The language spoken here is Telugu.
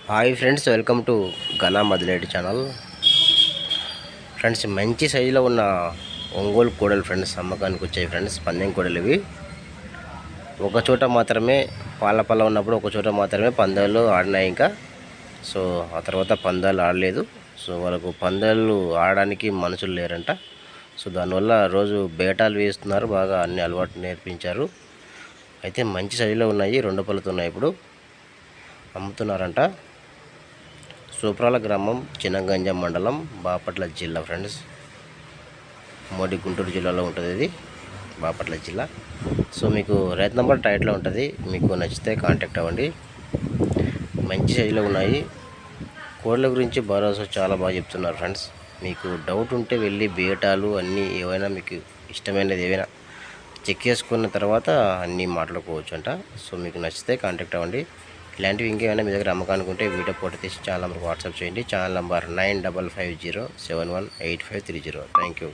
Hi friends, welcome to Ghana Madileti channel. Friends, మంచి సైజులో ఉన్న ఒంగోలు కోడలు ఫ్రెండ్స్ అమ్మకానికి వచ్చాయి ఫ్రెండ్స్. పందెం కోడలు ఇవి. ఒక చోట మాత్రమే పాల ఉన్నప్పుడు ఒక చోట మాత్రమే పందాలు ఆడినాయి. ఇంకా సో ఆ తర్వాత పందాలు ఆడలేదు. సో వాళ్ళకు పందాలు ఆడడానికి మనుషులు లేరంట. సో దానివల్ల రోజు బేటాలు వేస్తున్నారు. బాగా అన్ని అలవాటు నేర్పించారు. అయితే మంచి సైజులో ఉన్నాయి. 2 పళ్ళతో ఉన్నాయి. ఇప్పుడు అమ్ముతున్నారంట. సూప్రాల గ్రామం, చినగంజం మండలం, బాపట్ల జిల్లా ఫ్రెండ్స్. మోడి గుంటూరు జిల్లాలో ఉంటుంది ఇది, బాపట్ల జిల్లా. సో మీకు రైతు నెంబర్ టైట్లో ఉంటుంది. మీకు నచ్చితే కాంటాక్ట్ అవ్వండి. మంచి సైజులో ఉన్నాయి. కోళ్ళ గురించి భరోసా చాలా బాగా చెప్తున్నారు ఫ్రెండ్స్. మీకు డౌట్ ఉంటే వెళ్ళి బేటాలు అన్నీ ఏవైనా మీకు ఇష్టమైనది ఏవైనా చెక్ చేసుకున్న తర్వాత అన్నీ మాట్లాడుకోవచ్చు అంట. సో మీకు నచ్చితే కాంటాక్ట్ అవ్వండి. ఇలాంటివి ఇంకేమైనా మీ దగ్గర అమ్మకానికి ఉంటే వీడియో ఫోటో తీసి ఛానల్ నెంబర్కి వాట్సాప్ చేయండి. Channel number 9550718530. Thank you.